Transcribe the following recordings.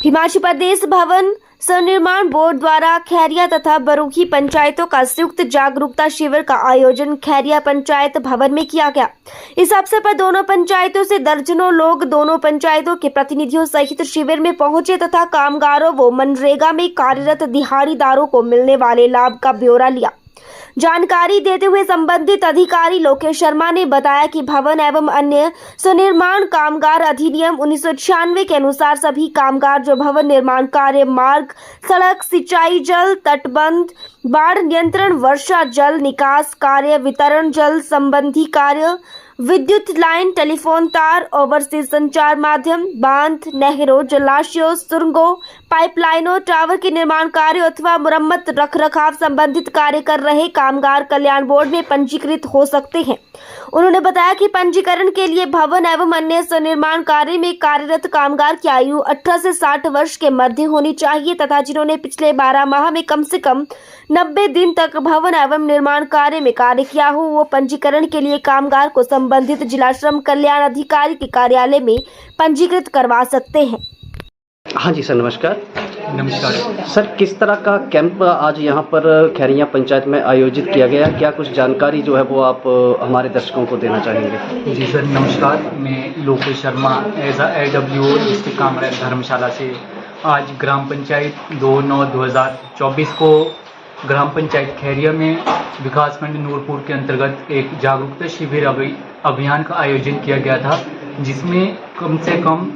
हिमाचल प्रदेश भवन सनिर्माण बोर्ड द्वारा खैरिया तथा बरूही पंचायतों का संयुक्त जागरूकता शिविर का आयोजन खैरिया पंचायत भवन में किया गया। इस अवसर पर दोनों पंचायतों से दर्जनों लोग दोनों पंचायतों के प्रतिनिधियों सहित शिविर में पहुंचे तथा कामगारों व मनरेगा में कार्यरत दिहाड़ीदारों को मिलने वाले लाभ का ब्यौरा लिया। जानकारी देते हुए संबंधित अधिकारी लोकेश शर्मा ने बताया कि भवन एवं अन्य सुनिर्माण कामगार अधिनियम 1996 के अनुसार सभी कामगार जो भवन निर्माण कार्य, मार्ग, सड़क, सिंचाई जल, तटबंध, बाढ़ नियंत्रण, वर्षा जल निकास कार्य, वितरण जल संबंधी कार्य, विद्युत लाइन, टेलीफोन तार, ओवरसीज संचार माध्यम, बांध, नहरों, जलाशयों, सुरंगों, पाइपलाइनों, टावर के निर्माण कार्य अथवा मुरम्मत रखरखाव संबंधित कार्य कर रहे कामगार कल्याण बोर्ड में पंजीकृत हो सकते हैं। उन्होंने बताया कि पंजीकरण के लिए भवन एवं अन्य निर्माण कार्य में कार्यरत कामगार की आयु 18 से 60 वर्ष के मध्य होनी चाहिए तथा जिन्होंने पिछले 12 माह में कम से कम 90 दिन तक भवन एवं निर्माण कार्य में कार्य किया हो, वो पंजीकरण के लिए कामगार को संबंधित जिला श्रम कल्याण अधिकारी के कार्यालय में पंजीकृत करवा सकते हैं। हाँ जी सर, नमस्कार। नमस्कार सर, किस तरह का कैंप आज यहाँ पर खैरिया पंचायत में आयोजित किया गया, क्या कुछ जानकारी जो है वो आप हमारे दर्शकों को देना चाहेंगे? जी सर, नमस्कार। मैं Lokesh Sharma as AWO district Kamraj Dharamshala से आज ग्राम पंचायत 2/9/2024 को ग्राम पंचायत खैरिया में विकासखंड नूरपुर के अंतर्गत एक जागरूकता शिविर अभियान का आयोजन किया गया था, जिसमें कम से कम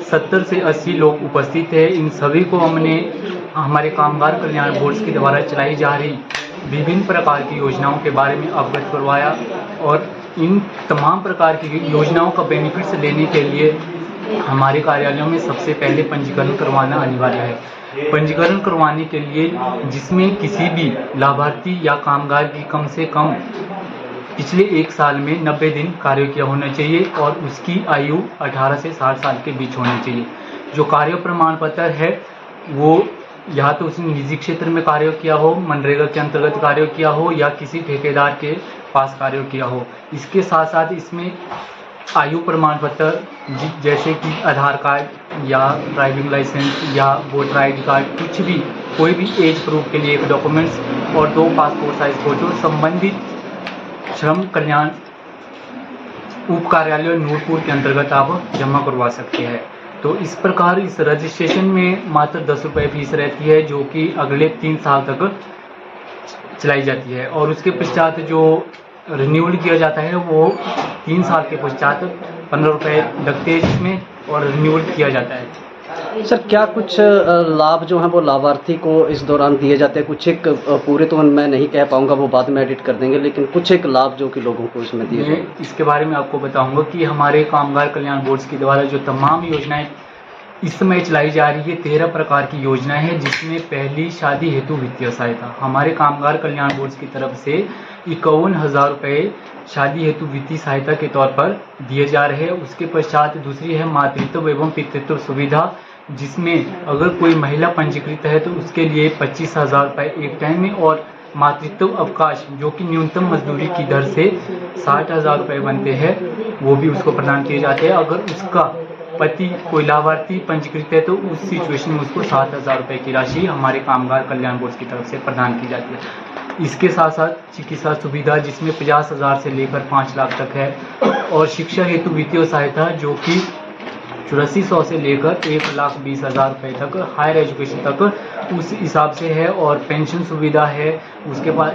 70 से 80 लोग उपस्थित हैं। इन सभी को हमने हमारे कामगार कल्याण बोर्ड के द्वारा चलाई जा रही विभिन्न प्रकार की योजनाओं के बारे में अवगत करवाया और इन तमाम प्रकार की योजनाओं का बेनिफिट्स लेने के लिए हमारे कार्यालयों में सबसे पहले पंजीकरण करवाना अनिवार्य है। पंजीकरण करवाने के लिए जिसमें किसी भी लाभार्थी या कामगार की कम से कम पिछले 1 साल में 90 दिन कार्य किया होना चाहिए और उसकी आयु 18 से 60 साल के बीच होनी चाहिए। जो कार्य प्रमाण पत्र है वो या तो उसने निजी क्षेत्र में कार्य किया हो, मनरेगा के अंतर्गत कार्य किया हो या किसी ठेकेदार के पास कार्य किया हो। इसके साथ साथ इसमें आयु प्रमाण पत्र जैसे कि आधार कार्ड या ड्राइविंग लाइसेंस या वोटर ID कार्ड, कुछ भी कोई भी एज प्रूफ के लिए एक डॉक्यूमेंट्स और 2 पासपोर्ट साइज फोटो संबंधित श्रम कल्याण उप कार्यालय नूरपुर के अंतर्गत आप जमा करवा सकते हैं। तो इस प्रकार इस रजिस्ट्रेशन में मात्र 10 रुपये फीस रहती है, जो कि अगले 3 साल तक चलाई जाती है और उसके पश्चात जो रिन्यूअल किया जाता है वो 3 साल के पश्चात 15 रुपये लगते हैं जिसमें और रिन्यूअल किया जाता है। सर, क्या कुछ लाभ जो हैं वो लाभार्थी को इस दौरान दिए जाते हैं? कुछ एक पूरे तो मैं नहीं कह पाऊंगा, वो बाद में एडिट कर देंगे, लेकिन कुछ एक लाभ जो कि लोगों को इसमें दिए जाते हैं। इसके बारे में आपको बताऊंगा कि हमारे कामगार कल्याण बोर्ड के द्वारा जो तमाम योजनाएं इस समय चलाई जा रही है, 13 प्रकार की योजनाएं हैं, जिसमें पहली शादी हेतु वित्तीय सहायता हमारे कामगार कल्याण बोर्ड की तरफ से 51,000 रुपये शादी हेतु वित्तीय सहायता के तौर पर दिए जा रहे हैं। उसके पश्चात दूसरी है मातृत्व एवं पितृत्व सुविधा, जिसमें अगर कोई महिला पंजीकृत है तो उसके लिए 25,000 रुपये एक टाइम में और मातृत्व अवकाश जो कि न्यूनतम मजदूरी की दर से 60,000 रुपये बनते हैं वो भी उसको प्रदान किए जाते हैं। अगर उसका पति कोई लाभार्थी पंजीकृत है तो उस सिचुएशन में उसको 7,000 रुपये की राशि हमारे कामगार कल्याण बोर्ड की तरफ से प्रदान की जाती है। इसके साथ साथ चिकित्सा सुविधा जिसमें 50,000 से लेकर 5 लाख तक है और शिक्षा हेतु वित्तीय सहायता जो कि 8400 से लेकर 1,20,000 रुपये तक हायर एजुकेशन तक उस हिसाब से है और पेंशन सुविधा है। उसके बाद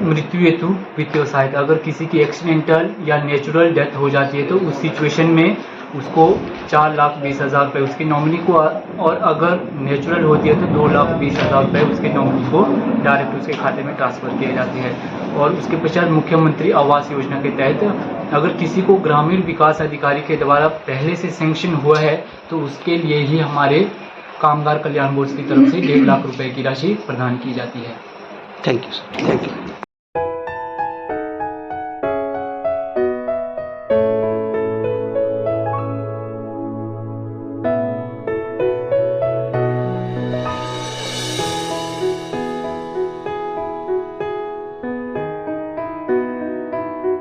मृत्यु हेतु वित्तीय सहायता, अगर किसी की एक्सीडेंटल या नेचुरल डेथ हो जाती है तो उस सिचुएशन में उसको 4,20,000 रुपये उसकी नॉमिनी को और अगर नेचुरल होती है तो 2,20,000 रुपये उसके नॉमिनी को डायरेक्ट उसके खाते में ट्रांसफ़र किए जाते हैं। और उसके पश्चात मुख्यमंत्री आवास योजना के तहत अगर किसी को ग्रामीण विकास अधिकारी के द्वारा पहले से सैंक्शन हुआ है तो उसके लिए ही हमारे कामगार कल्याण बोर्ड की तरफ से 1.5 लाख रुपए की राशि प्रदान की जाती है। Thank you sir, thank you.